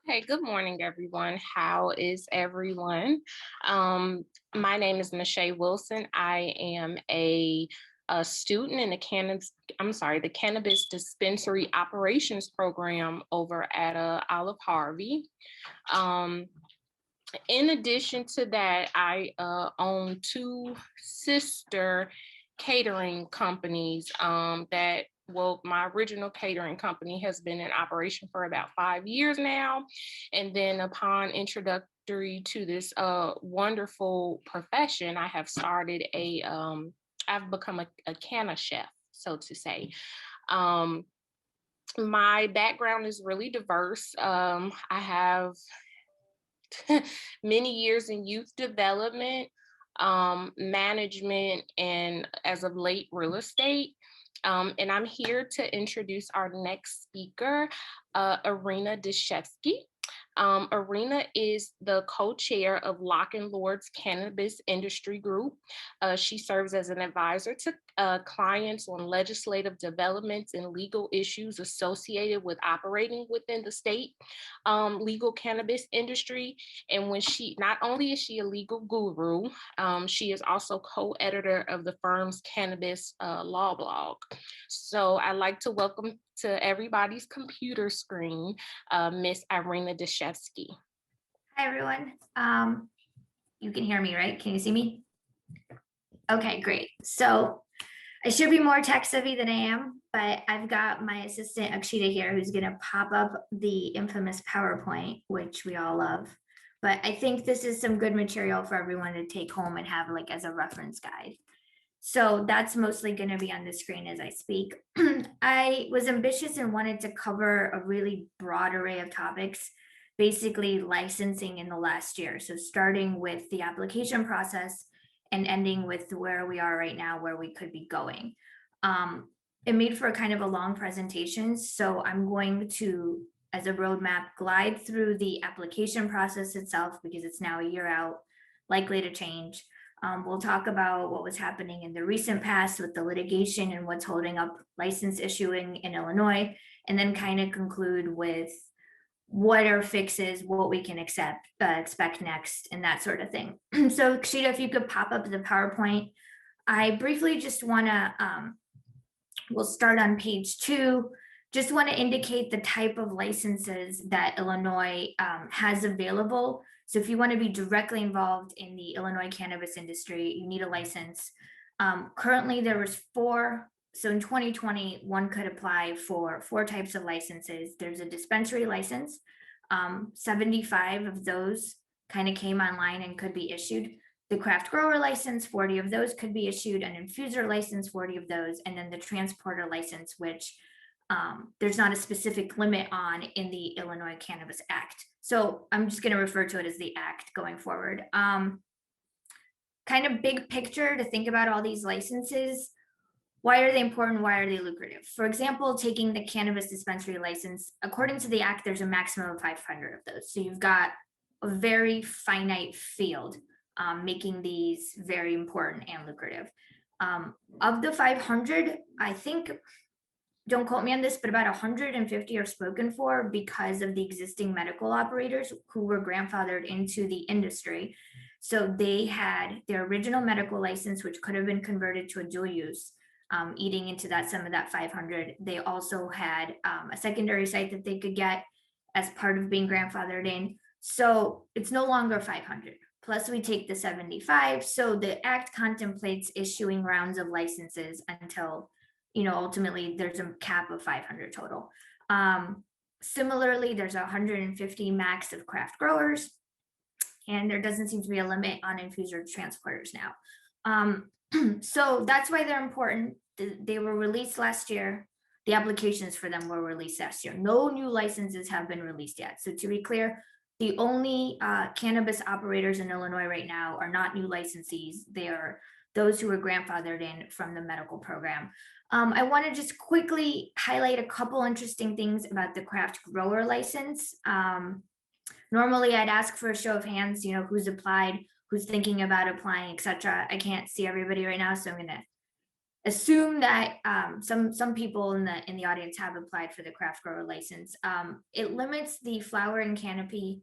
Hey, good morning, everyone. How is everyone? Um, my name is Michelle Wilson. I am a student in the Cannabis Dispensary Operations Program over at Olive Harvey. Um, in addition to that, I own two sister catering companies my original catering company has been in operation for about 5 years now. And then upon introductory to this wonderful profession, I've become a canna chef, so to say. Um, my background is really diverse. I have many years in youth development, management, and as of late, real estate. And I'm here to introduce our next speaker, Irina Dashevsky. Irina is the co-chair of Locke and Lord's Cannabis Industry Group. She serves as an advisor to clients on legislative developments and legal issues associated with operating within the state legal cannabis industry. And not only is she a legal guru, she is also co-editor of the firm's cannabis law blog. So I'd like to welcome to everybody's computer screen, Miss Irina Dashevsky. Hi, everyone. You can hear me, right? Can you see me? Okay, great. So I should be more tech savvy than I am, but I've got my assistant Akshita here who's going to pop up the infamous PowerPoint, which we all love. But I think this is some good material for everyone to take home and have like as a reference guide. So that's mostly going to be on the screen as I speak. I was ambitious and wanted to cover a really broad array of topics, basically licensing in the last year. So starting with the application process and ending with where we are right now, where we could be going. It made for a kind of a long presentation. So I'm going to, as a roadmap, glide through the application process itself because it's now a year out, likely to change. We'll talk about what was happening in the recent past with the litigation and what's holding up license issuing in Illinois, and then kind of conclude with what are fixes, what we can expect next, and that sort of thing. So, Kshita, if you could pop up the PowerPoint, I briefly just want to, we'll start on page 2. Just want to indicate the type of licenses that Illinois has available. So if you want to be directly involved in the Illinois cannabis industry, you need a license. Currently, there was 4. So in 2020, one could apply for 4 types of licenses. There's a dispensary license. 75 of those kind of came online and could be issued. The craft grower license, 40 of those could be issued. An infuser license, 40 of those. And then the transporter license, which there's not a specific limit on in the Illinois Cannabis Act. So I'm just going to refer to it as the act going forward. Kind of big picture to think about all these licenses. Why are they important? Why are they lucrative? For example, taking the cannabis dispensary license, according to the act, there's a maximum of 500 of those. So you've got a very finite field, making these very important and lucrative. Of the 500, I think, don't quote me on this, but about 150 are spoken for because of the existing medical operators who were grandfathered into the industry. So they had their original medical license, which could have been converted to a dual use, eating into that some of that 500. They also had a secondary site that they could get as part of being grandfathered in. So it's no longer 500. Plus we take the 75. So the act contemplates issuing rounds of licenses until ultimately there's a cap of 500 total. Similarly, there's 150 max of craft growers, and there doesn't seem to be a limit on infuser transporters now. So that's why they're important. They were released last year. The applications for them were released last year. No new licenses have been released yet. So to be clear, the only cannabis operators in Illinois right now are not new licensees. They are those who were grandfathered in from the medical program. I want to just quickly highlight a couple interesting things about the craft grower license. Normally, I'd ask for a show of hands, who's applied, who's thinking about applying, etc. I can't see everybody right now, so I'm going to assume that some people in the audience have applied for the craft grower license. It limits the flowering canopy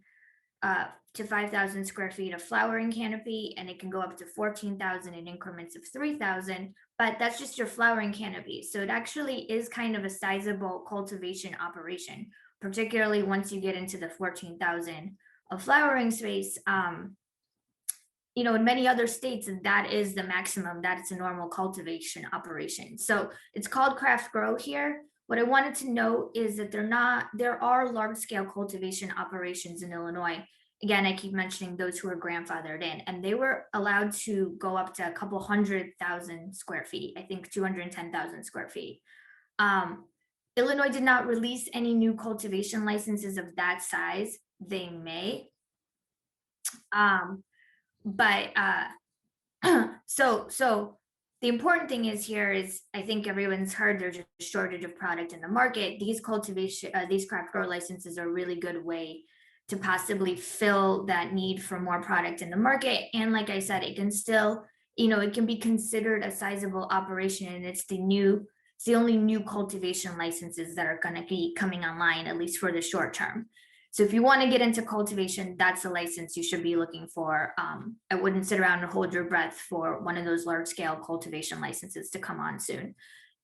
to 5,000 square feet of flowering canopy, and it can go up to 14,000 in increments of 3,000, but that's just your flowering canopy. So it actually is kind of a sizable cultivation operation, particularly once you get into the 14,000 of flowering space. In many other states, that is the maximum, that's a normal cultivation operation. So it's called craft grow here. What I wanted to note is that there are large scale cultivation operations in Illinois. Again, I keep mentioning those who are grandfathered in, and they were allowed to go up to a couple 100,000 square feet, I think 210,000 square feet. Illinois did not release any new cultivation licenses of that size. They may. But so the important thing is here is, I think everyone's heard there's a shortage of product in the market. These craft grow licenses are a really good way to possibly fill that need for more product in the market. And like I said, it can still, it can be considered a sizable operation, and it's the only new cultivation licenses that are going to be coming online, at least for the short term. So if you want to get into cultivation, that's a license you should be looking for. I wouldn't sit around and hold your breath for one of those large scale cultivation licenses to come on soon.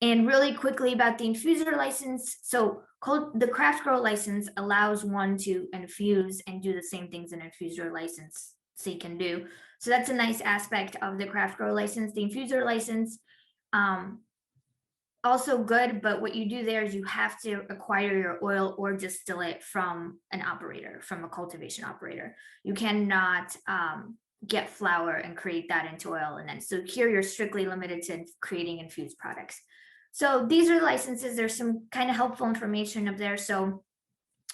And really quickly about the infuser license. So the craft grow license allows one to infuse and do the same things an infuser license can do. So that's a nice aspect of the craft grow license. The infuser license, also good, but what you do there is you have to acquire your oil or distill it from an operator, from a cultivation operator. You cannot get flower and create that into oil. And then, so here you're strictly limited to creating infused products. So these are the licenses. There's some kind of helpful information up there. So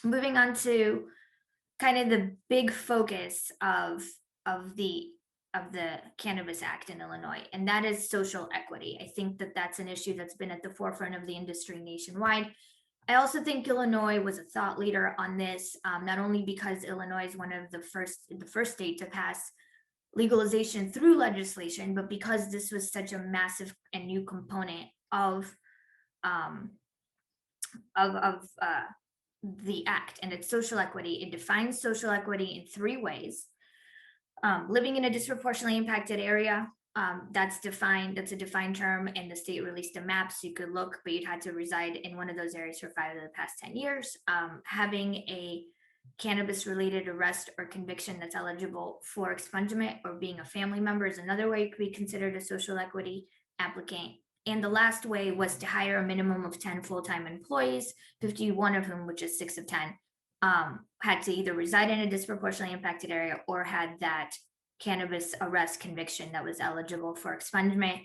moving on to kind of the big focus of the Cannabis Act in Illinois, and that is social equity. I think that that's an issue that's been at the forefront of the industry nationwide. I also think Illinois was a thought leader on this, not only because Illinois is one of the first state to pass legalization through legislation, but because this was such a massive and new component of the act, and it's social equity. It defines social equity in 3 ways. Living in a disproportionately impacted area, that's a defined term, and the state released a map so you could look, but you'd had to reside in one of those areas for 5 of the past 10 years. Having a cannabis related arrest or conviction that's eligible for expungement, or being a family member, is another way it could be considered a social equity applicant. And the last way was to hire a minimum of 10 full-time employees, 51 of whom, which is 6 of 10, had to either reside in a disproportionately impacted area or had that cannabis arrest conviction that was eligible for expungement.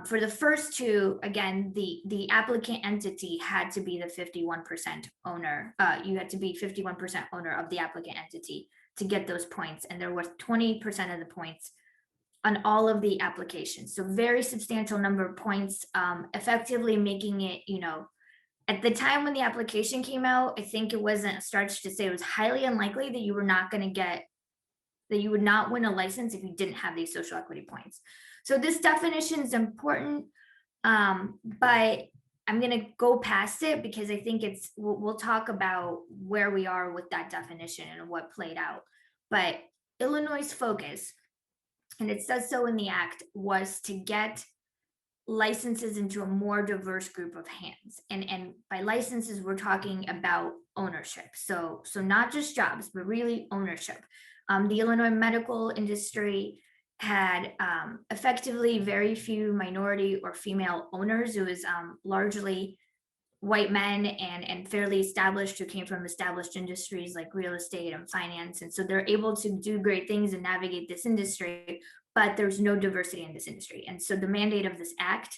For the first 2, again, the applicant entity had to be the 51% owner. You had to be 51% owner of the applicant entity to get those points, and they're worth 20% of the points on all of the applications. So very substantial number of points, effectively making it, at the time when the application came out, I think it wasn't a stretch to say it was highly unlikely that you would not win a license if you didn't have these social equity points. So this definition is important, but I'm going to go past it because I think we'll talk about where we are with that definition and what played out. But Illinois' focus, and it says so in the act, was to get licenses into a more diverse group of hands. And by licenses, we're talking about ownership. So not just jobs, but really ownership. The Illinois medical industry had effectively very few minority or female owners. It was largely white men and fairly established, who came from established industries like real estate and finance. And so they're able to do great things and navigate this industry, but there's no diversity in this industry. And so the mandate of this act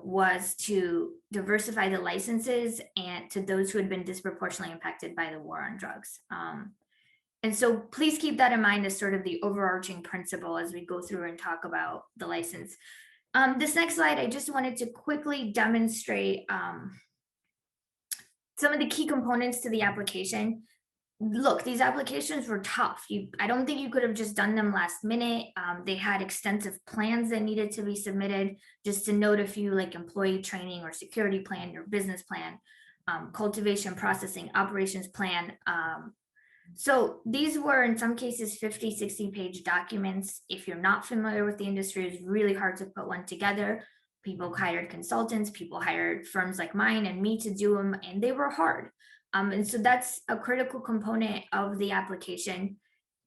was to diversify the licenses and to those who had been disproportionately impacted by the war on drugs. And so please keep that in mind as sort of the overarching principle as we go through and talk about the license. This next slide, I just wanted to quickly demonstrate some of the key components to the application. look, these applications were tough. I don't think you could have just done them last minute. They had extensive plans that needed to be submitted. Just to note a few, like employee training or security plan, your business plan, cultivation, processing, operations plan. So these were in some cases 50, 60-page documents. If you're not familiar with the industry, it's really hard to put one together. People hired consultants, people hired firms like mine and me to do them, and they were hard. And so that's a critical component of the application.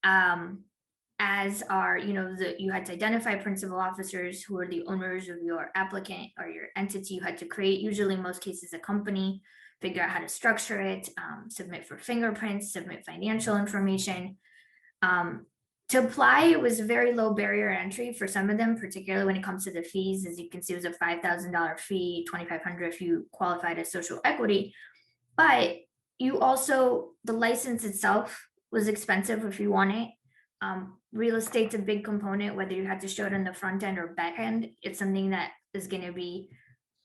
As are, you had to identify principal officers who are the owners of your applicant or your entity. You had to create, usually in most cases, a company, figure out how to structure it, submit for fingerprints, submit financial information. To apply, it was a very low barrier entry for some of them, particularly when it comes to the fees. As you can see, it was a $5,000 fee, $2,500 if you qualified as social equity. But you also, the license itself was expensive if you want it. Real estate's a big component, whether you had to show it on the front end or back end. It's something that is going to be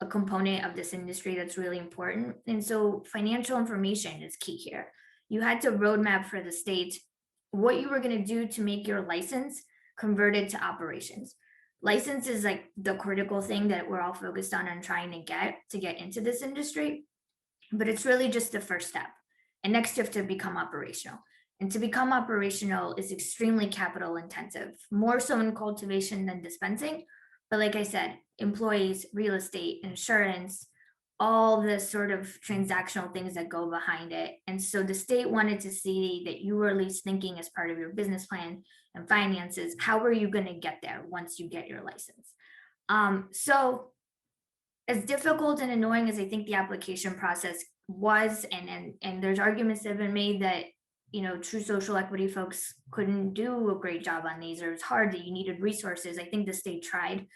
a component of this industry that's really important. And so financial information is key here. You had to roadmap for the state what you were going to do to make your license converted to operations. License is like the critical thing that we're all focused on and trying to get into this industry, but it's really just the first step. And next you have to become operational. And to become operational is extremely capital intensive, more so in cultivation than dispensing. But like I said, employees, real estate, insurance, all the sort of transactional things that go behind it. And so the state wanted to see that you were at least thinking as part of your business plan and finances, how are you going to get there once you get your license? So as difficult and annoying as I think the application process was, and there's arguments that have been made that, true social equity folks couldn't do a great job on these, or it's hard, that you needed resources. I think the state tried.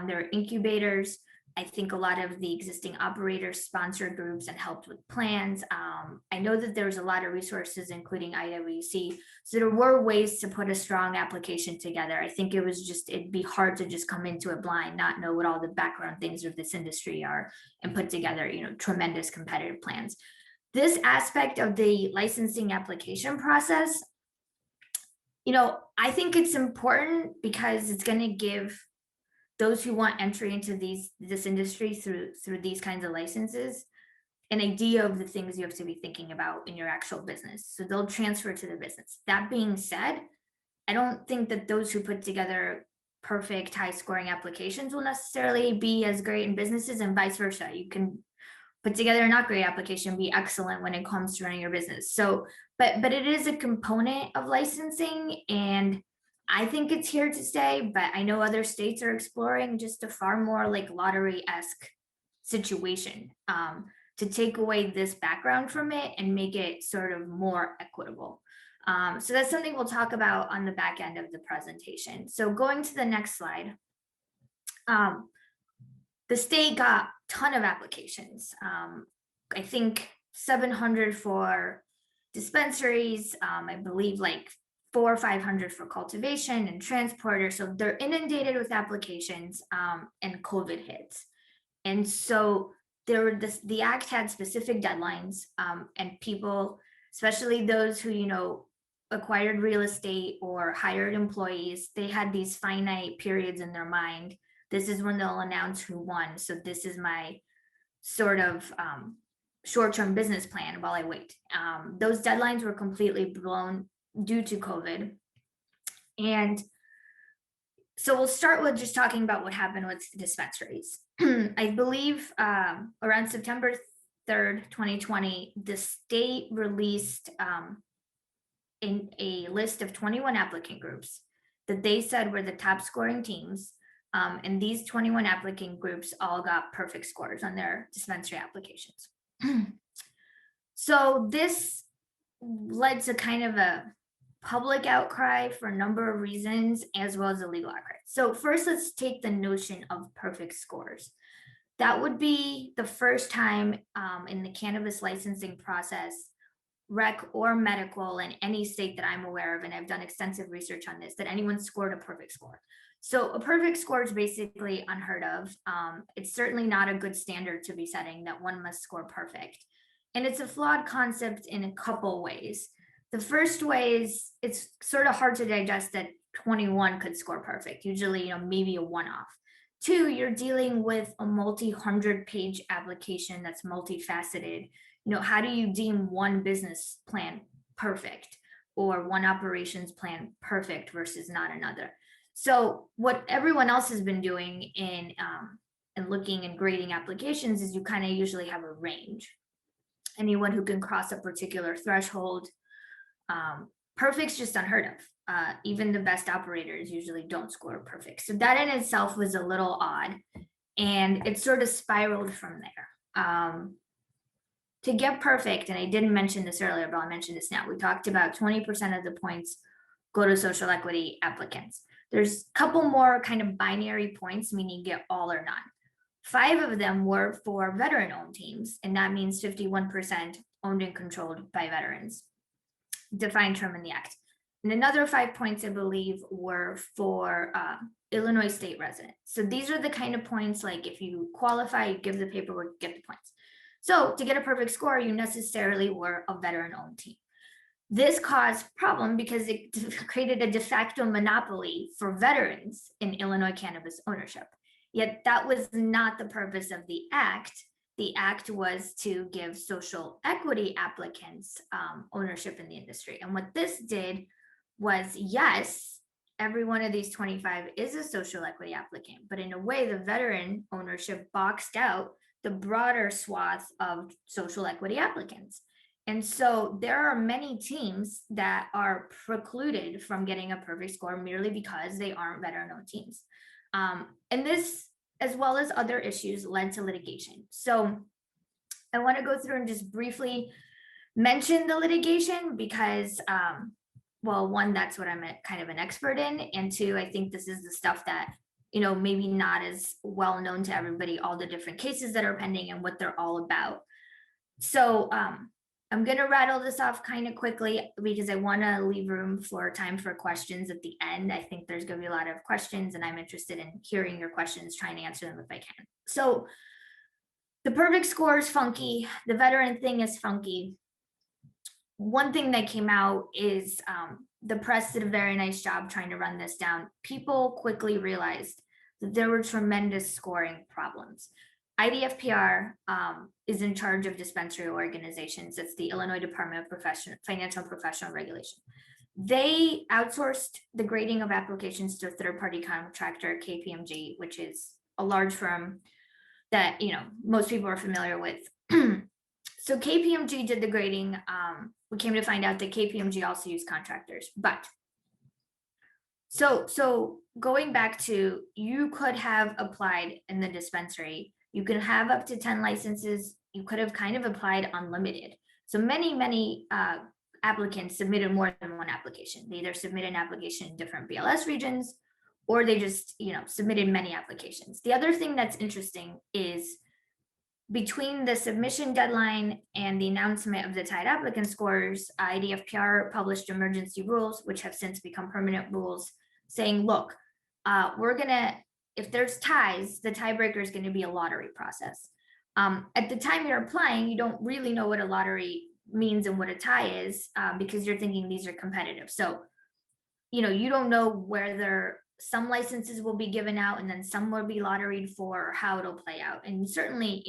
There are incubators. I think a lot of the existing operators sponsored groups and helped with plans. I know that there's a lot of resources, including IWC. So there were ways to put a strong application together. I think it'd be hard to just come into it blind, not know what all the background things of this industry are, and put together, tremendous competitive plans. This aspect of the licensing application process, I think it's important because it's going to give those who want entry into this industry through these kinds of licenses an idea of the things you have to be thinking about in your actual business. So they'll transfer to the business. That being said, I don't think that those who put together perfect high scoring applications will necessarily be as great in businesses, and vice versa. You can put together a not great application, be excellent when it comes to running your business. So, but it is a component of licensing, and I think it's here to stay, but I know other states are exploring just a far more like lottery-esque situation, to take away this background from it and make it sort of more equitable. So that's something we'll talk about on the back end of the presentation. So going to the next slide. The state got a ton of applications. I think 700 for dispensaries, I believe like 400 or 500 for cultivation and transporter. So they're inundated with applications, and COVID hits. And so the act had specific deadlines, and people, especially those who, acquired real estate or hired employees, they had these finite periods in their mind. This is when they'll announce who won. So this is my sort of short-term business plan while I wait. Those deadlines were completely blown due to COVID. And so we'll start with just talking about what happened with dispensaries. I believe around September 3rd, 2020, the state released in a list of 21 applicant groups that they said were the top scoring teams. And these 21 applicant groups all got perfect scores on their dispensary applications. So this led to kind of a public outcry for a number of reasons, as well as a legal outcry. So first, let's take the notion of perfect scores. That would be the first time in the cannabis licensing process, rec or medical, in any state that I'm aware of, and I've done extensive research on this, that anyone scored a perfect score. So a perfect score is basically unheard of. It's certainly not a good standard to be setting, that one must score perfect. And it's a flawed concept in a couple ways. The first way is it's sort of hard to digest that 21 could score perfect. Usually, maybe a one-off. Two, you're dealing with a multi-100-page application that's multifaceted. How do you deem one business plan perfect or one operations plan perfect versus not another? So what everyone else has been doing in looking and grading applications is you kind of usually have a range. Anyone who can cross a particular threshold, perfect's just unheard of. Even the best operators usually don't score perfect. So that in itself was a little odd, and it sort of spiraled from there. To get perfect, and I didn't mention this earlier, but I'll mention this now. We talked about 20% of the points go to social equity applicants. There's a couple more kind of binary points, meaning get all or none. 5 of them were for veteran-owned teams, and that means 51% owned and controlled by veterans, defined term in the act. And another 5 points, I believe, were for Illinois state residents. So these are the kind of points, like if you qualify, you give the paperwork, get the points. So to get a perfect score, you necessarily were a veteran-owned team. This caused problem because it created a de facto monopoly for veterans in Illinois cannabis ownership. Yet that was not the purpose of the act. The act was to give social equity applicants ownership in the industry. And what this did was, yes, every one of these 25 is a social equity applicant, but in a way, the veteran ownership boxed out the broader swath of social equity applicants. And so there are many teams that are precluded from getting a perfect score merely because they aren't veteran-owned teams. And this, as well as other issues, led to litigation. So I want to go through and just briefly mention the litigation because, well, one, that's what I'm kind of an expert in. And two, I think this is the stuff that, maybe not as well known to everybody, all the different cases that are pending and what they're all about. So I'm going to rattle this off kind of quickly because I want to leave room for time for questions at the end. I think there's going to be a lot of questions and I'm interested in hearing your questions, trying to answer them if I can. So the perfect score is funky. The veteran thing is funky. One thing that came out is the press did a very nice job trying to run this down. People quickly realized that there were tremendous scoring problems. IDFPR is in charge of dispensary organizations. It's the Illinois Department of Financial and Professional Regulation. They outsourced the grading of applications to a third-party contractor, KPMG, which is a large firm that most people are familiar with. So KPMG did the grading. We came to find out that KPMG also used contractors. But so going back to, you could have applied in the dispensary. You could have up to 10 licenses. You could have kind of applied unlimited. So many applicants submitted more than one application. They either submitted an application in different BLS regions, or they just submitted many applications. The other thing that's interesting is between the submission deadline and the announcement of the tied applicant scores, IDFPR published emergency rules, which have since become permanent rules, saying, look, if there's ties, the tiebreaker is going to be a lottery process. At the time you're applying, you don't really know what a lottery means and what a tie is because you're thinking these are competitive. So, you don't know whether some licenses will be given out and then some will be lotteried for, or how it'll play out. And certainly,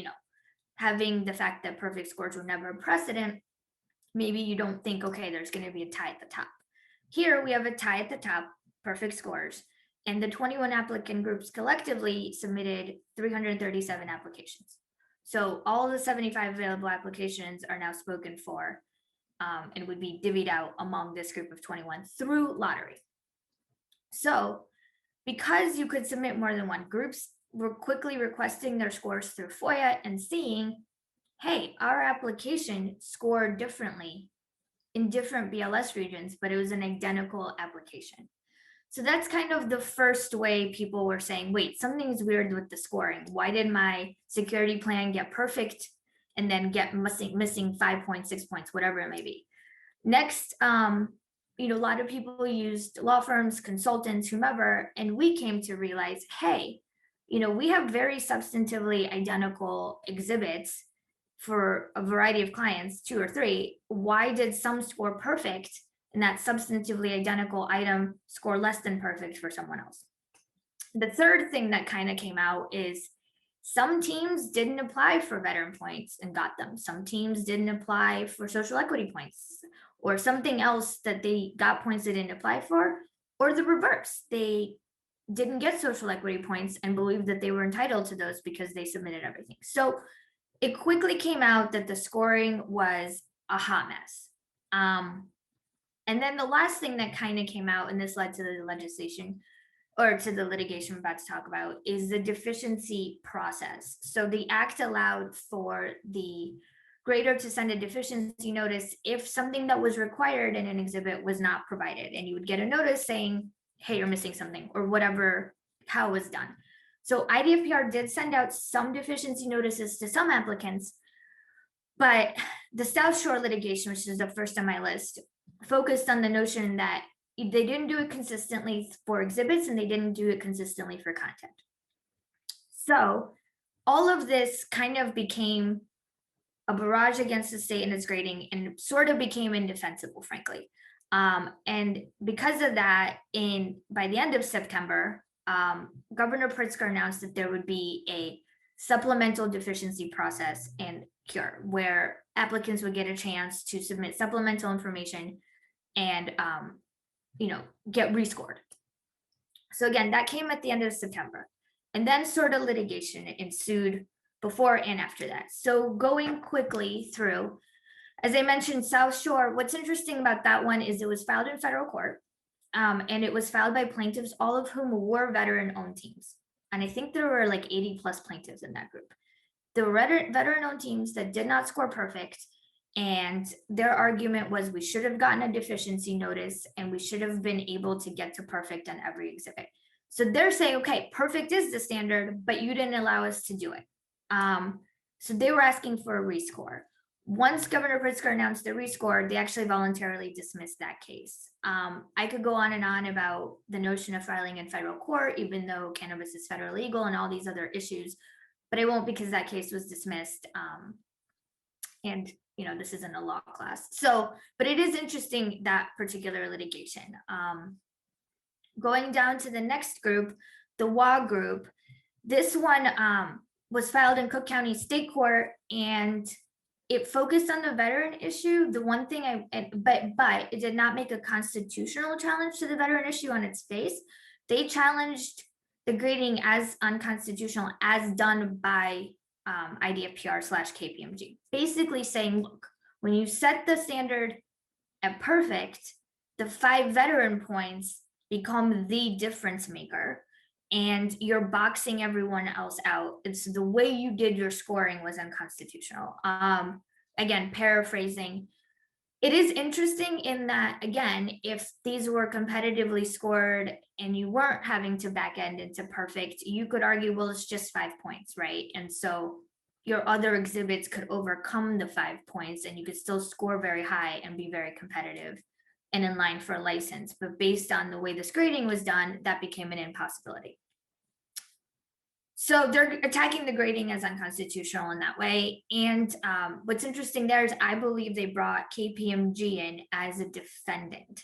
having the fact that perfect scores were never a precedent, maybe you don't think, okay, there's going to be a tie at the top. Here we have a tie at the top, perfect scores, and the 21 applicant groups collectively submitted 337 applications. So all the 75 available applications are now spoken for and would be divvied out among this group of 21 through lottery. So because you could submit more than one, groups were quickly requesting their scores through FOIA and seeing, hey, our application scored differently in different BLS regions, but it was an identical application. So that's kind of the first way people were saying, wait, something's weird with the scoring. Why did my security plan get perfect and then get missing 5 points, 6 points, whatever it may be? Next, a lot of people used law firms, consultants, whomever, and we came to realize, hey, we have very substantively identical exhibits for a variety of clients, 2 or 3, why did some score perfect and that substantively identical item score less than perfect for someone else? The third thing that kind of came out is some teams didn't apply for veteran points and got them. Some teams didn't apply for social equity points or something else that they got points they didn't apply for, or the reverse. They didn't get social equity points and believed that they were entitled to those because they submitted everything. So it quickly came out that the scoring was a hot mess. And then the last thing that kind of came out, and this led to the legislation or to the litigation we're about to talk about, is the deficiency process. So the act allowed for the grader to send a deficiency notice if something that was required in an exhibit was not provided. And you would get a notice saying, hey, you're missing something, or whatever, how it was done. So IDFPR did send out some deficiency notices to some applicants, but the South Shore litigation, which is the first on my list, focused on the notion that they didn't do it consistently for exhibits and they didn't do it consistently for content. So all of this kind of became a barrage against the state and its grading and sort of became indefensible, frankly. And because of that, by the end of September, Governor Pritzker announced that there would be a supplemental deficiency process and cure where applicants would get a chance to submit supplemental information and get rescored. So again, that came at the end of September, and then sort of litigation ensued before and after that. So going quickly through, as I mentioned, South Shore, what's interesting about that one is it was filed in federal court, and it was filed by plaintiffs, all of whom were veteran-owned teams. And I think there were like 80 plus plaintiffs in that group. There were veteran-owned teams that did not score perfect, and their argument was we should have gotten a deficiency notice and we should have been able to get to perfect on every exhibit. So they're saying, okay, perfect is the standard, but you didn't allow us to do it. So they were asking for a rescore. Once Governor Pritzker announced the rescore, they actually voluntarily dismissed that case. I could go on and on about the notion of filing in federal court, even though cannabis is federally legal and all these other issues, but I won't because that case was dismissed. And this isn't a law class. So, but it is interesting, that particular litigation. Going down to the next group, the WA group, this one was filed in Cook County State Court, and it focused on the veteran issue. The one thing but it did not make a constitutional challenge to the veteran issue on its face. They challenged the grading as unconstitutional as done by IDFPR/KPMG, basically saying, look, when you set the standard at perfect, the 5 veteran points become the difference maker, and you're boxing everyone else out. It's the way you did your scoring was unconstitutional. Again, paraphrasing. It is interesting in that, again, if these were competitively scored and you weren't having to back end into perfect, you could argue, well, it's just 5 points, right? And so your other exhibits could overcome the 5 points and you could still score very high and be very competitive and in line for a license. But based on the way this grading was done, that became an impossibility. So they're attacking the grading as unconstitutional in that way. And what's interesting there is I believe they brought KPMG in as a defendant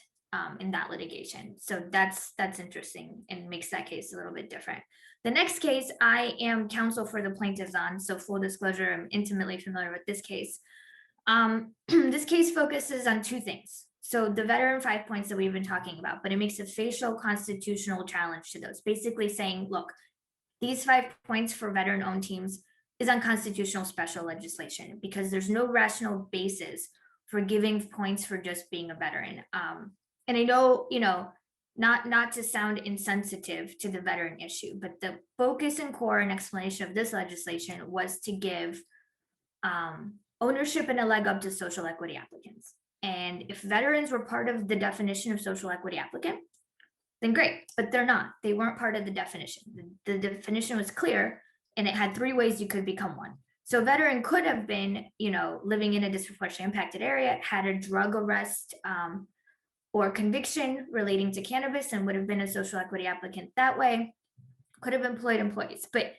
in that litigation. So that's interesting and makes that case a little bit different. The next case, I am counsel for the plaintiffs on, so full disclosure, I'm intimately familiar with this case. This case focuses on 2 things. So the veteran 5 points that we've been talking about, but it makes a facial constitutional challenge to those, basically saying, look, these 5 points for veteran-owned teams is unconstitutional special legislation because there's no rational basis for giving points for just being a veteran. And I know, not to sound insensitive to the veteran issue, but the focus and core and explanation of this legislation was to give ownership and a leg up to social equity applicants. And if veterans were part of the definition of social equity applicant, then great, but they're not. They weren't part of the definition. The definition was clear, and it had 3 ways you could become one. So a veteran could have been, living in a disproportionately impacted area, had a drug arrest or conviction relating to cannabis and would have been a social equity applicant that way, could have employed employees. But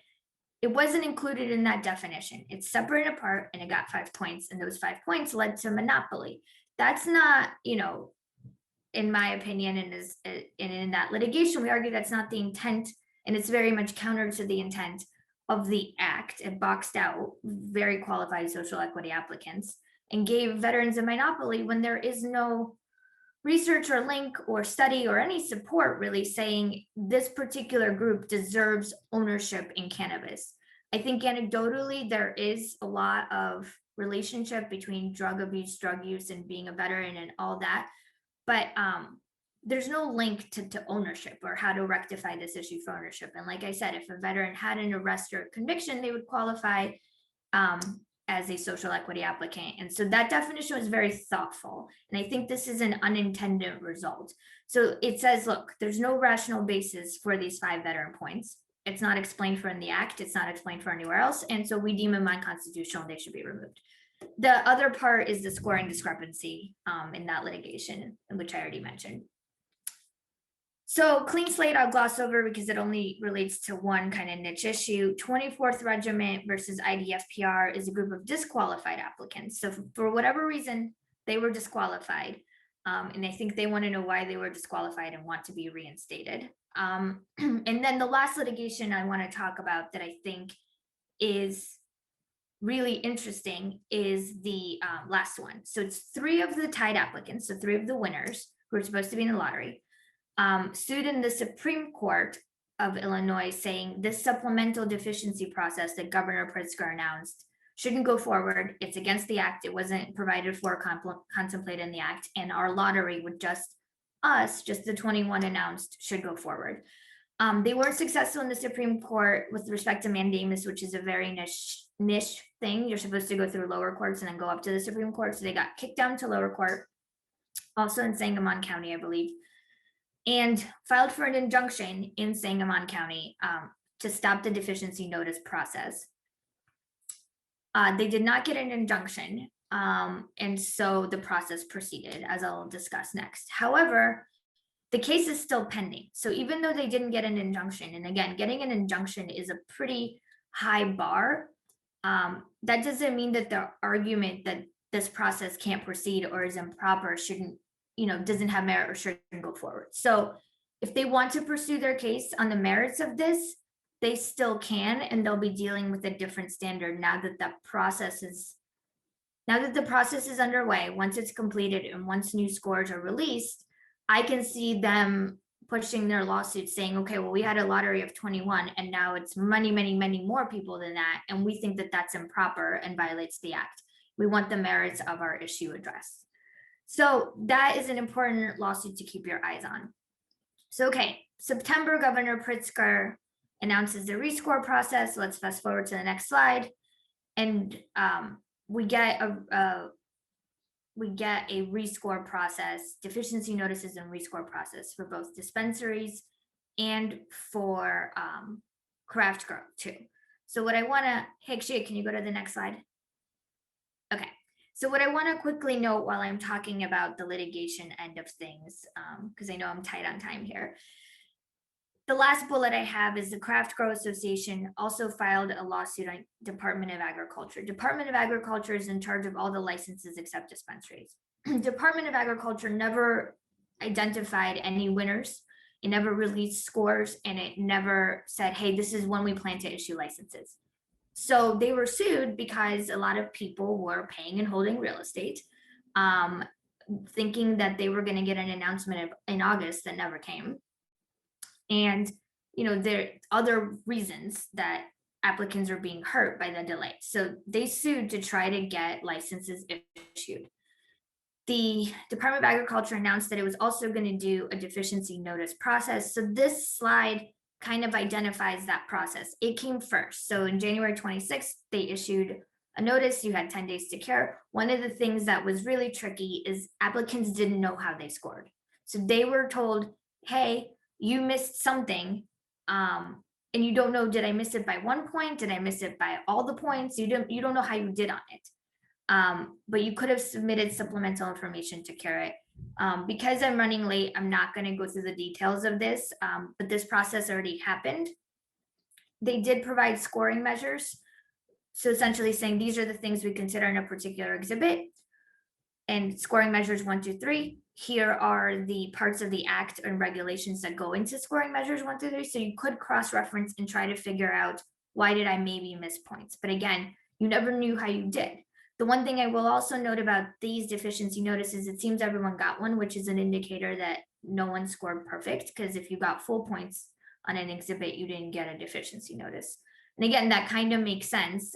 it wasn't included in that definition. It's separate and apart, and it got 5 points, and those 5 points led to monopoly. That's not, in my opinion, and in that litigation, we argue that's not the intent, and it's very much counter to the intent of the act. It boxed out very qualified social equity applicants and gave veterans a monopoly when there is no research or link or study or any support really saying this particular group deserves ownership in cannabis. I think anecdotally, there is a lot of relationship between drug abuse, drug use, and being a veteran and all that. But there's no link to ownership or how to rectify this issue for ownership. And like I said, if a veteran had an arrest or conviction, they would qualify as a social equity applicant. And so that definition was very thoughtful. And I think this is an unintended result. So it says, look, there's no rational basis for these 5 veteran points. It's not explained for in the act. It's not explained for anywhere else. And so we deem them unconstitutional. They should be removed. The other part is the scoring discrepancy in that litigation, which I already mentioned. So clean slate, I'll gloss over because it only relates to one kind of niche issue. 24th Regiment versus IDFPR is a group of disqualified applicants. So for whatever reason, they were disqualified. And I think they want to know why they were disqualified and want to be reinstated. And then the last litigation I want to talk about that I think is really interesting is the last one. So it's 3 of the tied applicants, so 3 of the winners who are supposed to be in the lottery, sued in the Supreme Court of Illinois saying this supplemental deficiency process that Governor Pritzker announced shouldn't go forward. It's against the act. It wasn't provided for, contemplated in the act, and our lottery with just the 21 announced, should go forward. They weren't successful in the Supreme Court with respect to mandamus, which is a very niche thing. You're supposed to go through lower courts and then go up to the Supreme Court. So they got kicked down to lower court, also in Sangamon County, I believe, and filed for an injunction in Sangamon County to stop the deficiency notice process. They did not get an injunction, and so the process proceeded, as I'll discuss next. However, the case is still pending. So even though they didn't get an injunction, and again, getting an injunction is a pretty high bar, that doesn't mean that the argument that this process can't proceed or is improper shouldn't, doesn't have merit or shouldn't go forward. So if they want to pursue their case on the merits of this, they still can, and they'll be dealing with a different standard now that the process is underway. Once it's completed and once new scores are released, I can see them pushing their lawsuit saying, okay, well, we had a lottery of 21 and now it's many, many, many more people than that. And we think that that's improper and violates the act. We want the merits of our issue addressed. So that is an important lawsuit to keep your eyes on. So, okay, September, Governor Pritzker announces the rescore process. Let's fast forward to the next slide. And we get a rescore process, deficiency notices and rescore process for both dispensaries and for craft grow too. So what I want to, Hikshay, can you go to the next slide? Okay. So what I want to quickly note while I'm talking about the litigation end of things, because I know I'm tight on time here. The last bullet I have is the Craft Grow Association also filed a lawsuit on Department of Agriculture. Department of Agriculture is in charge of all the licenses except dispensaries. Department of Agriculture never identified any winners. It never released scores, and it never said, hey, this is when we plan to issue licenses. So they were sued because a lot of people were paying and holding real estate, thinking that they were going to get an announcement in August that never came. And, there are other reasons that applicants are being hurt by the delay. So they sued to try to get licenses issued. The Department of Agriculture announced that it was also going to do a deficiency notice process. So this slide kind of identifies that process. It came first. So in January 26th, they issued a notice. You had 10 days to cure. One of the things that was really tricky is applicants didn't know how they scored. So they were told, hey, you missed something, and you don't know, did I miss it by 1 point? Did I miss it by all the points? You don't know how you did on it. But you could have submitted supplemental information to cure it. Because I'm running late, I'm not going to go through the details of this, but this process already happened. they did provide scoring measures. So essentially saying these are the things we consider in a particular exhibit, and scoring measures 1, 2, 3. Here are the parts of the act and regulations that go into scoring measures 1 through 3. So you could cross-reference and try to figure out, why did I maybe miss points? But again, you never knew how you did. The one thing I will also note about these deficiency notices, it seems everyone got one, which is an indicator that no one scored perfect, because if you got full points on an exhibit, you didn't get a deficiency notice. And again, that kind of makes sense,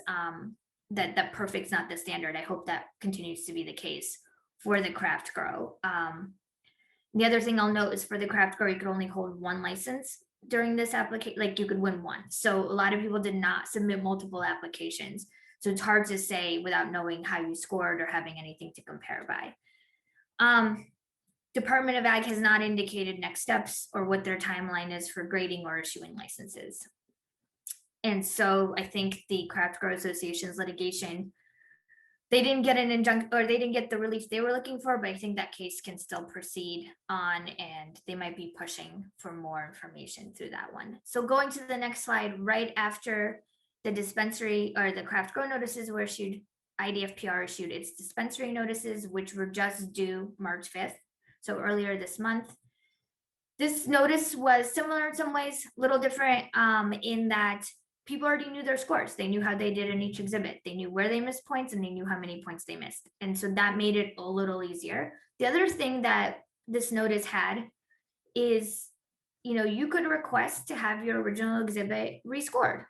that perfect's not the standard. I hope that continues to be the case for the craft grow. The other thing I'll note is for the craft grow, you could only hold one license during this application, like you could win one. So a lot of people did not submit multiple applications. So it's hard to say without knowing how you scored or having anything to compare by. Department of Ag has not indicated next steps or what their timeline is for grading or issuing licenses. And so I think the Craft Grow Association's litigation, they didn't get an injunction, or they didn't get the relief they were looking for, but I think that case can still proceed on, and they might be pushing for more information through that one. So going to the next slide, right after the dispensary or the craft grow notices were issued, IDFPR issued its dispensary notices, which were just due March 5th. So earlier this month. This notice was similar in some ways, a little different in that people already knew their scores. They knew how they did in each exhibit. They knew where they missed points and they knew how many points they missed. And so that made it a little easier. The other thing that this notice had is, you could request to have your original exhibit rescored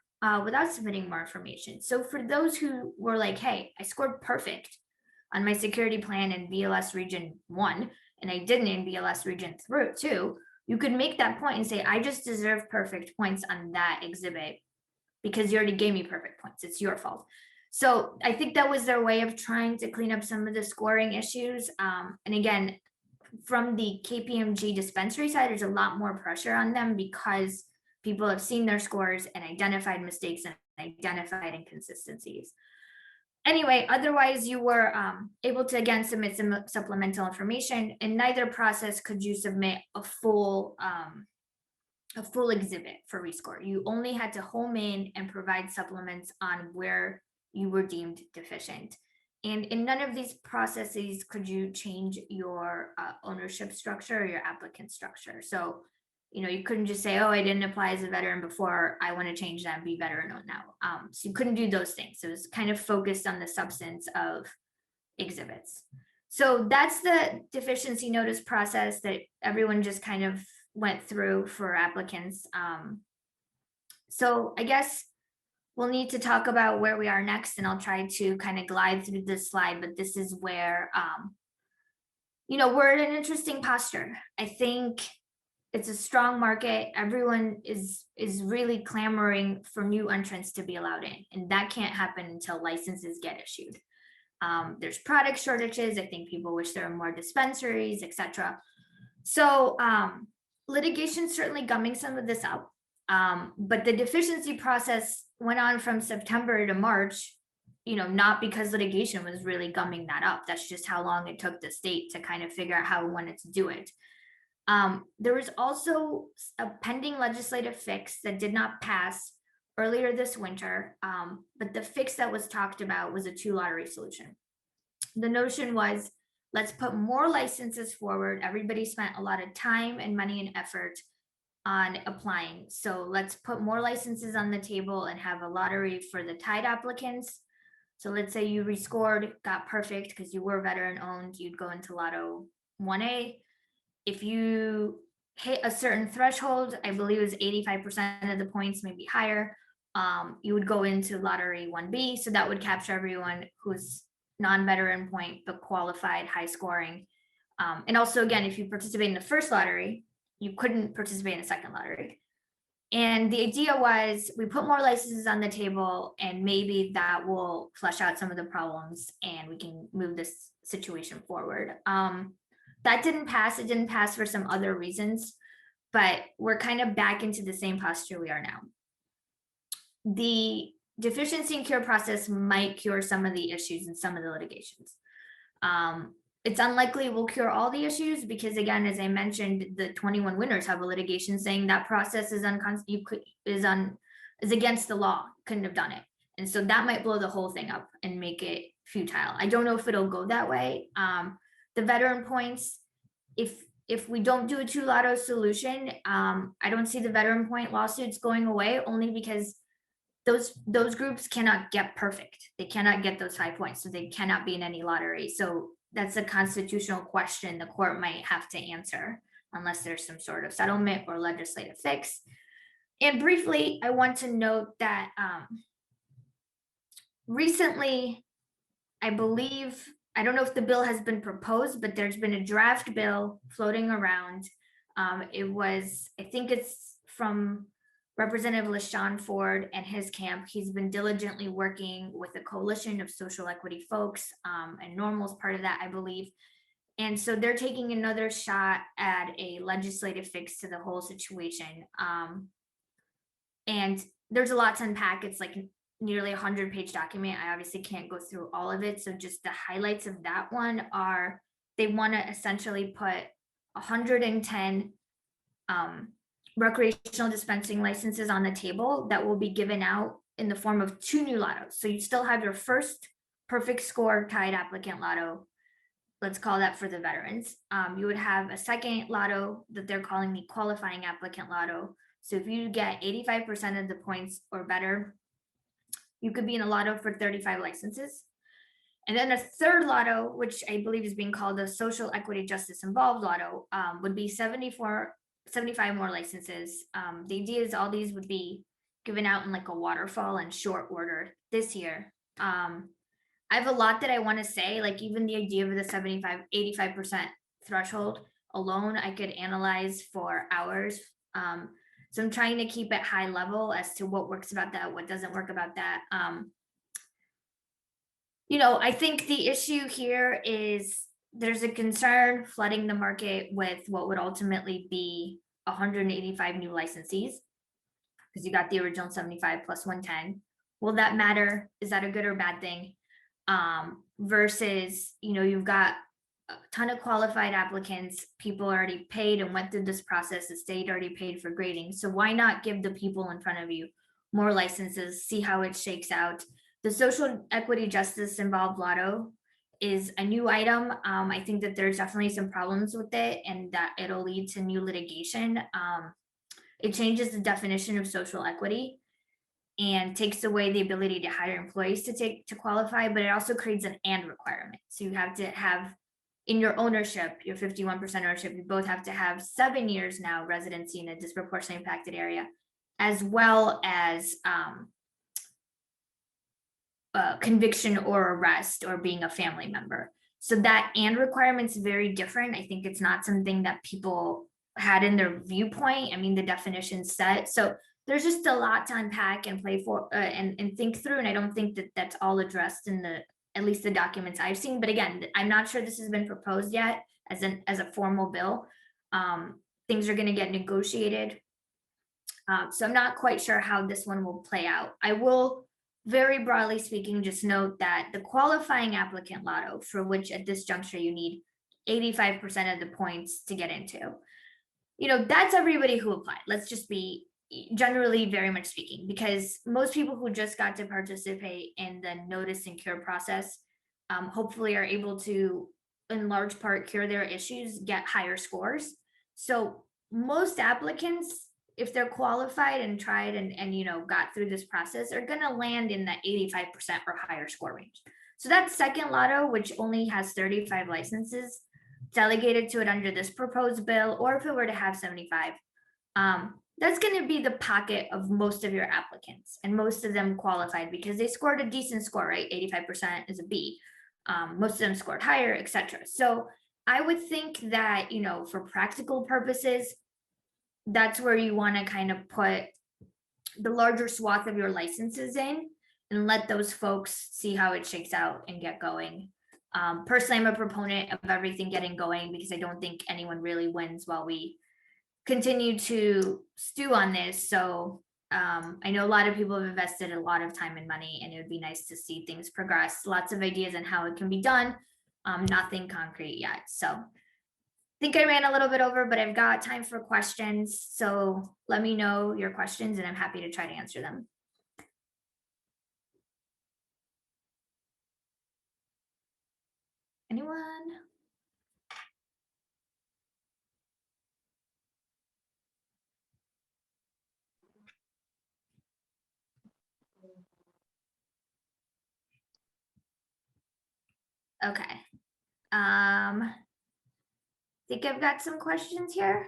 without submitting more information. So for those who were like, hey, I scored perfect on my security plan in BLS region 1, and I didn't in BLS region 2, you could make that point and say, I just deserve perfect points on that exhibit because you already gave me perfect points. It's your fault. So I think that was their way of trying to clean up some of the scoring issues. And again, from the KPMG dispensary side, there's a lot more pressure on them because people have seen their scores and identified mistakes and identified inconsistencies. Anyway, otherwise you were able to, again, submit some supplemental information. In neither process could you submit a full exhibit for rescore. You only had to home in and provide supplements on where you were deemed deficient. And in none of these processes could you change your ownership structure or your applicant structure. So, you couldn't just say, oh, I didn't apply as a veteran before, I want to change that and be veteran now. So you couldn't do those things. It was kind of focused on the substance of exhibits. So that's the deficiency notice process that everyone just kind of went through for applicants. So I guess we'll need to talk about where we are next, and I'll try to kind of glide through this slide, but this is where, we're in an interesting posture. I think it's a strong market. Everyone is really clamoring for new entrants to be allowed in, and that can't happen until licenses get issued. There's product shortages. I think people wish there were more dispensaries, etc. So litigation certainly gumming some of this up, but the deficiency process went on from September to March, not because litigation was really gumming that up. That's just how long it took the state to kind of figure out how it wanted to do it. There was also a pending legislative fix that did not pass earlier this winter, but the fix that was talked about was a 2-lottery solution. The notion was, let's put more licenses forward. Everybody spent a lot of time and money and effort on applying. So let's put more licenses on the table and have a lottery for the tied applicants. So let's say you rescored, got perfect because you were veteran owned, you'd go into Lotto 1A. If you hit a certain threshold, I believe it was 85% of the points, maybe higher, you would go into Lottery 1B. So that would capture everyone who's non-veteran point, but qualified, high scoring. And also, again, if you participate in the first lottery, you couldn't participate in the second lottery. And the idea was we put more licenses on the table and maybe that will flesh out some of the problems and we can move this situation forward. That didn't pass. It didn't pass for some other reasons, but we're kind of back into the same posture we are now. The deficiency and cure process might cure some of the issues in some of the litigations. It's unlikely we'll cure all the issues because, again, as I mentioned, the 21 winners have a litigation saying that process is is against the law, couldn't have done it. And so that might blow the whole thing up and make it futile. I don't know if it'll go that way. The veteran points, if we don't do a 2 lotto solution, I don't see the veteran point lawsuits going away, only because those groups cannot get perfect. They cannot get those 5 points, so they cannot be in any lottery. So that's a constitutional question the court might have to answer unless there's some sort of settlement or legislative fix. And briefly, I want to note that recently, I believe, I don't know if the bill has been proposed, but there's been a draft bill floating around. It was, I think it's from Representative LaShawn Ford and his camp. He's been diligently working with a coalition of social equity folks, and Normal's part of that, I believe. And so they're taking another shot at a legislative fix to the whole situation. And there's a lot to unpack. It's like nearly 100-page document. I obviously can't go through all of it. So just the highlights of that one are, they want to essentially put 110 recreational dispensing licenses on the table that will be given out in the form of 2 new lottos. So you still have your first perfect score tied applicant lotto. Let's call that for the veterans. You would have a second lotto that they're calling the qualifying applicant lotto. So if you get 85% of the points or better, you could be in a lotto for 35 licenses. And then a third lotto, which I believe is being called the social equity justice involved lotto, would be 75 more licenses. The idea is all these would be given out in like a waterfall in short order this year. I have a lot that I want to say, like even the idea of the 85% threshold alone, I could analyze for hours. So I'm trying to keep it high level as to what works about that, what doesn't work about that. I think the issue here is there's a concern flooding the market with what would ultimately be 185 new licensees, because you got the original 75 plus 110. Will that matter? Is that a good or bad thing? Versus, you've got a ton of qualified applicants, people already paid and went through this process, the state already paid for grading. So why not give the people in front of you more licenses, see how it shakes out? The social equity justice involved lotto is a new item. I think that there's definitely some problems with it and that it'll lead to new litigation. It changes the definition of social equity and takes away the ability to hire employees to qualify, but it also creates an and requirement. So you have to have in your ownership, your 51% ownership, you both have to have 7 years now residency in a disproportionately impacted area, as well as conviction or arrest or being a family member. So that and requirement's very different. I think it's not something that people had in their viewpoint. I mean, the definition's set. So there's just a lot to unpack and play for and think through. And I don't think that that's all addressed in at least the documents I've seen. But again, I'm not sure this has been proposed yet as a formal bill. Things are going to get negotiated. So I'm not quite sure how this one will play out. I will, very broadly speaking, just note that the qualifying applicant lotto, for which at this juncture you need 85% of the points to get into, that's everybody who applied. Let's just be generally very much speaking, because most people who just got to participate in the notice and cure process hopefully are able to, in large part, cure their issues, get higher scores. So most applicants, if they're qualified and tried and got through this process, are going to land in the 85% or higher score range. So that second lotto, which only has 35 licenses delegated to it under this proposed bill, or if it were to have 75, that's going to be the pocket of most of your applicants, and most of them qualified because they scored a decent score, right? 85% is a B. Most of them scored higher, etc. So I would think that, for practical purposes, that's where you want to kind of put the larger swath of your licenses in and let those folks see how it shakes out and get going. Personally, I'm a proponent of everything getting going because I don't think anyone really wins while we continue to stew on this. So I know a lot of people have invested a lot of time and money, and it would be nice to see things progress. Lots of ideas on how it can be done. Nothing concrete yet. So think I ran a little bit over, but I've got time for questions. So let me know your questions and I'm happy to try to answer them. Anyone? Okay. Think I've got some questions here.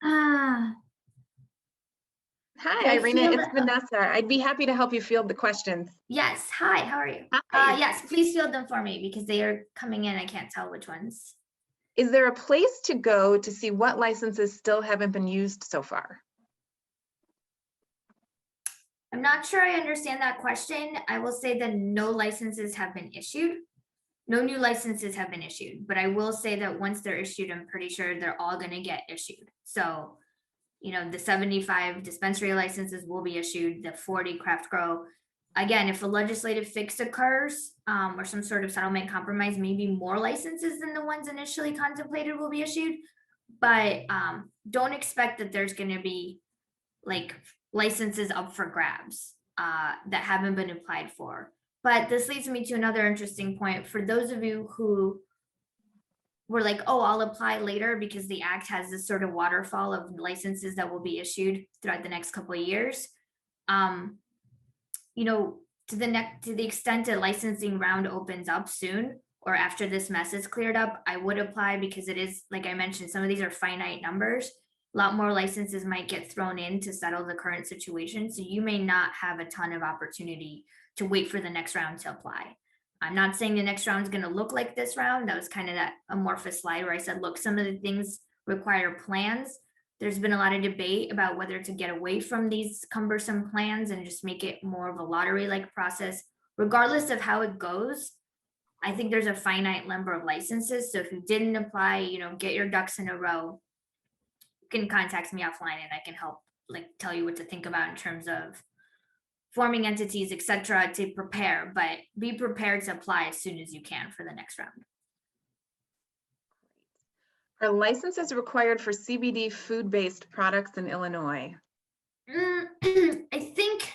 Hi, I Irina, feel it's that- Vanessa. I'd be happy to help you field the questions. Yes. Hi, how are you? Hi. Yes, please field them for me because they are coming in. I can't tell which ones. Is there a place to go to see what licenses still haven't been used so far? I'm not sure I understand that question. I will say that no licenses have been issued. No new licenses have been issued, but I will say that once they're issued, I'm pretty sure they're all going to get issued. So, you know, the 75 dispensary licenses will be issued, the 40 craft grow. Again, if a legislative fix occurs or some sort of settlement compromise, maybe more licenses than the ones initially contemplated will be issued. But don't expect that there's going to be like licenses up for grabs that haven't been applied for. But this leads me to another interesting point. For those of you who were like, oh, I'll apply later because the act has this sort of waterfall of licenses that will be issued throughout the next couple of years. You know, to the extent a licensing round opens up soon or after this mess is cleared up, I would apply because it is, like I mentioned, some of these are finite numbers. A lot more licenses might get thrown in to settle the current situation. So you may not have a ton of opportunity to wait for the next round to apply. I'm not saying the next round is going to look like this round. That was kind of that amorphous slide where I said, look, some of the things require plans. There's been a lot of debate about whether to get away from these cumbersome plans and just make it more of a lottery-like process. Regardless of how it goes, I think there's a finite number of licenses. So if you didn't apply, you know, get your ducks in a row. You can contact me offline and I can help like tell you what to think about in terms of forming entities, etc., to prepare, but be prepared to apply as soon as you can for the next round. Are licenses required for CBD food-based products in Illinois? I think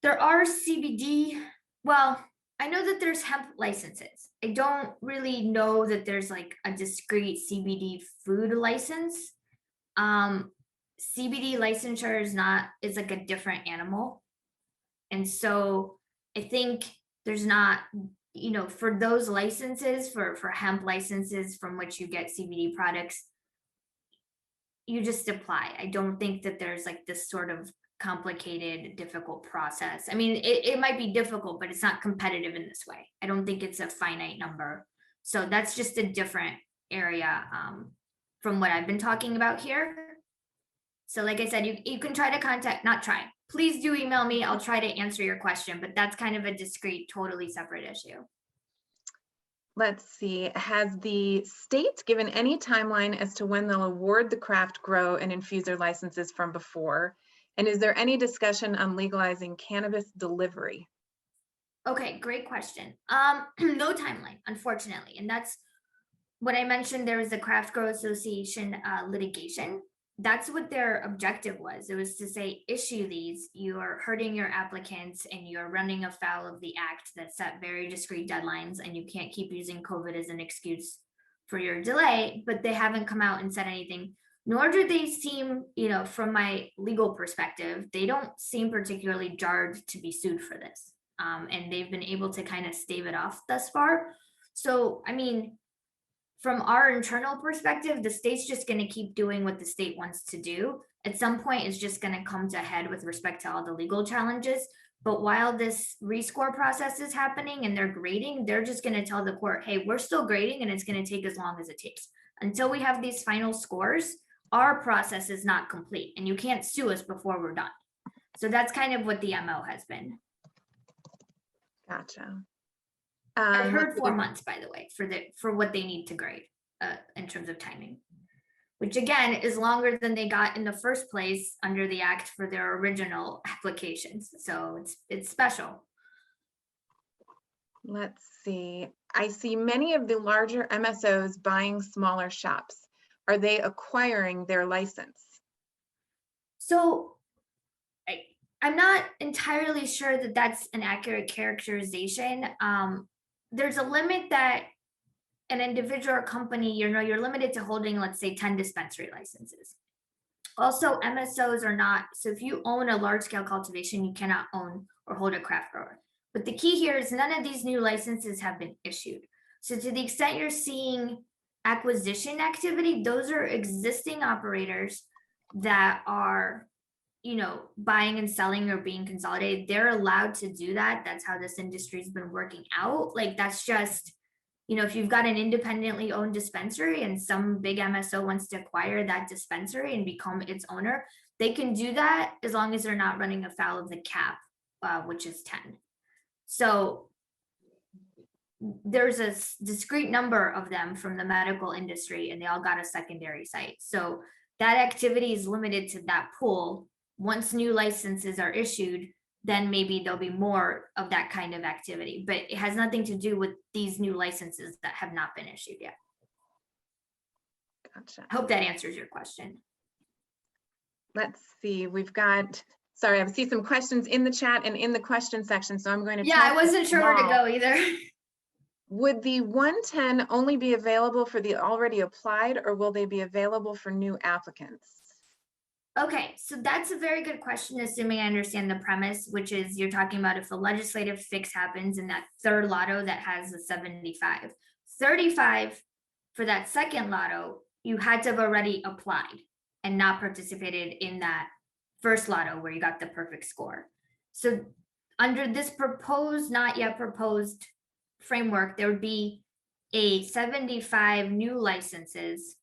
there are CBD, well, I know that there's hemp licenses. I don't really know that there's like a discrete CBD food license. CBD licensure is like a different animal. And so I think there's not, you know, for those licenses, for hemp licenses from which you get CBD products, you just apply. I don't think that there's like this sort of complicated, difficult process. I mean, it might be difficult, but it's not competitive in this way. I don't think it's a finite number. So that's just a different area from what I've been talking about here. So like I said, you can try to please do email me. I'll try to answer your question, but that's kind of a discrete, totally separate issue. Let's see, has the state given any timeline as to when they'll award the craft grow and infuser licenses from before? And is there any discussion on legalizing cannabis delivery? Okay, great question. No timeline, unfortunately. And that's what I mentioned. There was the Craft Grow Association litigation. That's what their objective was. It was to say, issue these, you are hurting your applicants and you're running afoul of the act that set very discrete deadlines and you can't keep using COVID as an excuse for your delay, but they haven't come out and said anything, nor do they seem, you know, from my legal perspective, they don't seem particularly jarred to be sued for this. And they've been able to kind of stave it off thus far. So, I mean, from our internal perspective, the state's just going to keep doing what the state wants to do. At some point, it's just going to come to a head with respect to all the legal challenges. But while this rescore process is happening and they're grading, they're just going to tell the court, hey, we're still grading and it's going to take as long as it takes. Until we have these final scores, our process is not complete and you can't sue us before we're done. So that's kind of what the MO has been. Gotcha. I've heard 4 months, by the way, for what they need to grade in terms of timing, which again is longer than they got in the first place under the act for their original applications. So it's special. Let's see. I see many of the larger MSOs buying smaller shops. Are they acquiring their license? So I'm not entirely sure that that's an accurate characterization. There's a limit that an individual or company, you're limited to holding, let's say, 10 dispensary licenses. Also, MSOs are not, so if you own a large scale cultivation, you cannot own or hold a craft grower. But the key here is none of these new licenses have been issued. So to the extent you're seeing acquisition activity, those are existing operators that are, buying and selling or being consolidated. They're allowed to do that. That's how this industry's been working out. Like that's just, if you've got an independently owned dispensary and some big MSO wants to acquire that dispensary and become its owner, they can do that as long as they're not running afoul of the cap, which is 10. So there's a discrete number of them from the medical industry and they all got a secondary site. So that activity is limited to that pool. Once new licenses are issued, then maybe there'll be more of that kind of activity, but it has nothing to do with these new licenses that have not been issued yet. Gotcha. I hope that answers your question. Let's see, sorry, I see some questions in the chat and in the question section, so I'm going to Yeah, I wasn't sure where to go either. Would the 110 only be available for the already applied, or will they be available for new applicants? Okay, so that's a very good question, assuming I understand the premise, which is you're talking about if the legislative fix happens in that third lotto that has the 75. 35 for that second lotto, you had to have already applied and not participated in that first lotto where you got the perfect score. So under this proposed, not yet proposed framework, there would be a 75 new licenses.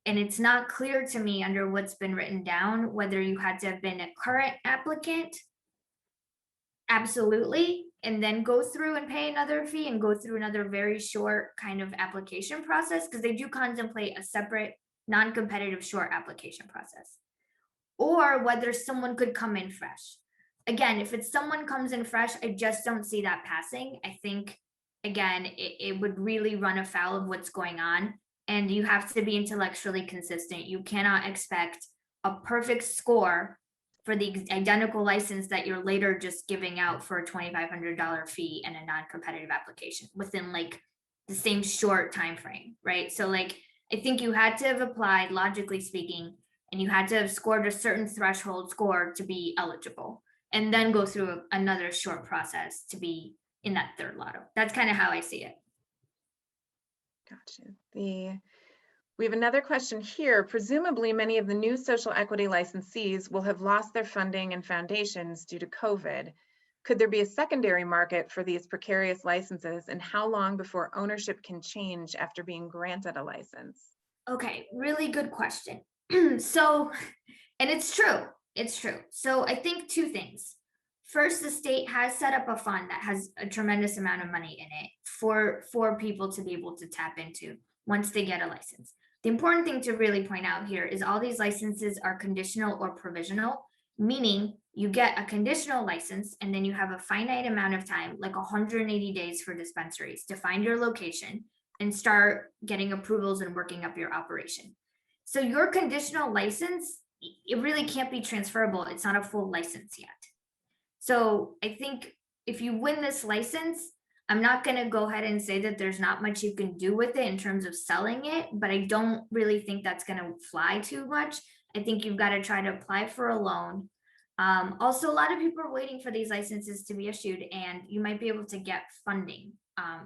And it's not clear to me under what's been written down, whether you had to have been a current applicant, absolutely, and then go through and pay another fee and go through another very short kind of application process, because they do contemplate a separate non-competitive short application process, or whether someone could come in fresh. Again, if it's someone comes in fresh, I just don't see that passing. I think, again, it would really run afoul of what's going on. And you have to be intellectually consistent. You cannot expect a perfect score for the identical license that you're later just giving out for a $2,500 fee and a non-competitive application within like the same short time frame, right? So like, I think you had to have applied, logically speaking, and you had to have scored a certain threshold score to be eligible, and then go through another short process to be in that third lotto. That's kind of how I see it. Gotcha. We have another question here. Presumably, many of the new social equity licensees will have lost their funding and foundations due to COVID. Could there be a secondary market for these precarious licenses, and how long before ownership can change after being granted a license? Okay, really good question. So, and it's true. So I think two things. First, the state has set up a fund that has a tremendous amount of money in it for people to be able to tap into once they get a license. The important thing to really point out here is all these licenses are conditional or provisional, meaning you get a conditional license and then you have a finite amount of time, like 180 days for dispensaries, to find your location and start getting approvals and working up your operation. So your conditional license, it really can't be transferable. It's not a full license yet. So I think if you win this license, I'm not going to go ahead and say that there's not much you can do with it in terms of selling it, but I don't really think that's going to fly too much. I think you've got to try to apply for a loan. Also, a lot of people are waiting for these licenses to be issued, and you might be able to get funding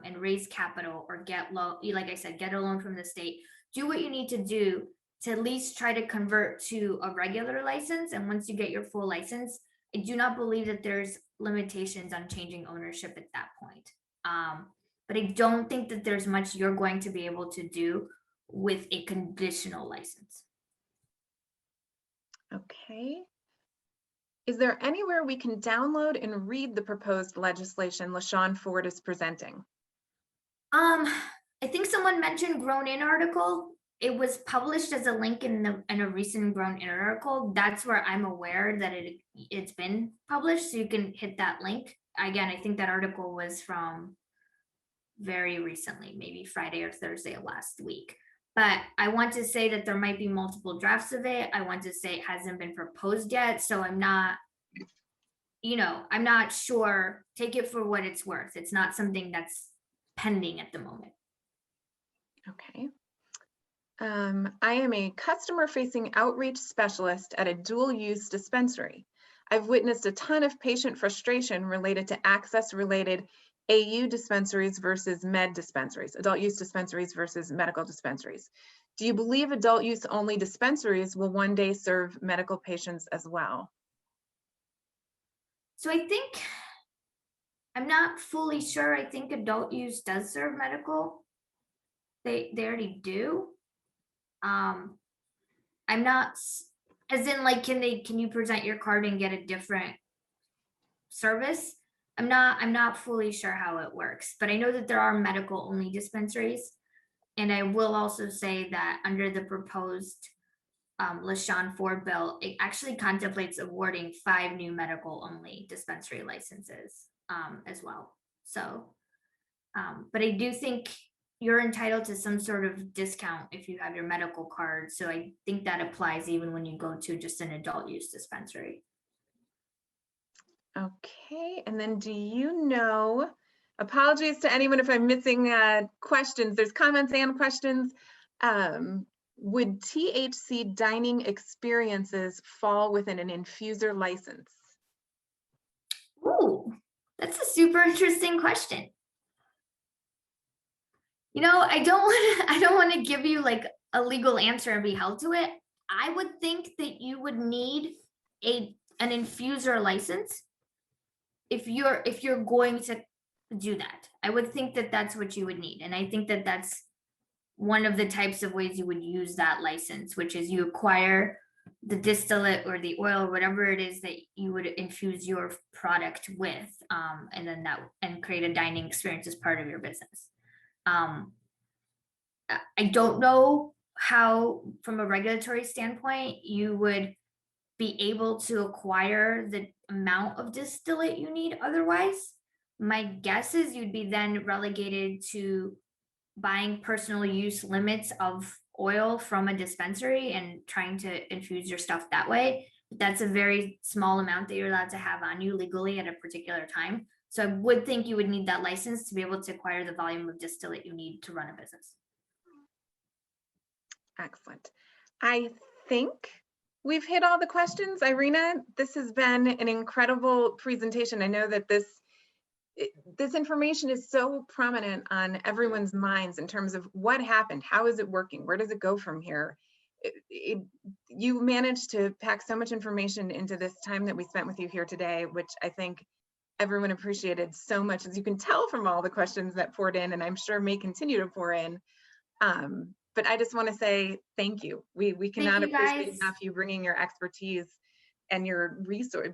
and raise capital or get loan, like I said, get a loan from the state. Do what you need to do to at least try to convert to a regular license. And once you get your full license, I do not believe that there's limitations on changing ownership at that point. But I don't think that there's much you're going to be able to do with a conditional license. Okay. Is there anywhere we can download and read the proposed legislation LaShawn Ford is presenting? I think someone mentioned Grown In article. It was published as a link in a recent Grown In article. That's where I'm aware that it's been published, so you can hit that link. Again, I think that article was from very recently, maybe Friday or Thursday of last week. But I want to say that there might be multiple drafts of it. I want to say it hasn't been proposed yet. So I'm not, I'm not sure. Take it for what it's worth. It's not something that's pending at the moment. Okay. I am a customer-facing outreach specialist at a dual-use dispensary. I've witnessed a ton of patient frustration related to access-related AU dispensaries versus med dispensaries, adult use dispensaries versus medical dispensaries. Do you believe adult use only dispensaries will one day serve medical patients as well? So I think, I'm not fully sure. I think adult use does serve medical. They already do. I'm not, as in like, can you present your card and get a different service? I'm not fully sure how it works, but I know that there are medical only dispensaries. And I will also say that under the proposed LaShawn Ford bill, it actually contemplates awarding 5 new medical only dispensary licenses as well. So, but I do think you're entitled to some sort of discount if you have your medical card. So I think that applies even when you go to just an adult use dispensary. Okay, and then do you know, apologies to anyone if I'm missing questions, there's comments and questions. Would THC dining experiences fall within an infuser license? Ooh, that's a super interesting question. I don't want to give you like a legal answer and be held to it. I would think that you would need an infuser license if you're going to do that. I would think that that's what you would need. And I think that that's one of the types of ways you would use that license, which is you acquire the distillate or the oil, whatever it is that you would infuse your product with, and then and create a dining experience as part of your business. I don't know how, from a regulatory standpoint, you would be able to acquire the amount of distillate you need otherwise. My guess is you'd be then relegated to buying personal use limits of oil from a dispensary and trying to infuse your stuff that way. That's a very small amount that you're allowed to have on you legally at a particular time. So I would think you would need that license to be able to acquire the volume of distillate you need to run a business. Excellent. I think we've hit all the questions. Irina, this has been an incredible presentation. I know that this information is so prominent on everyone's minds in terms of what happened, how is it working, where does it go from here? You managed to pack so much information into this time that we spent with you here today, which I think everyone appreciated so much, as you can tell from all the questions that poured in, and I'm sure may continue to pour in. But I just want to say thank you. We cannot appreciate enough you bringing your expertise and your resource,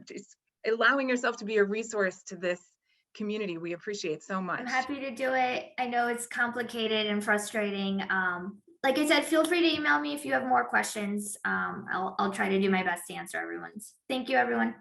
allowing yourself to be a resource to this community. We appreciate so much. I'm happy to do it. I know it's complicated and frustrating. Like I said, feel free to email me if you have more questions. I'll try to do my best to answer everyone's. Thank you, everyone.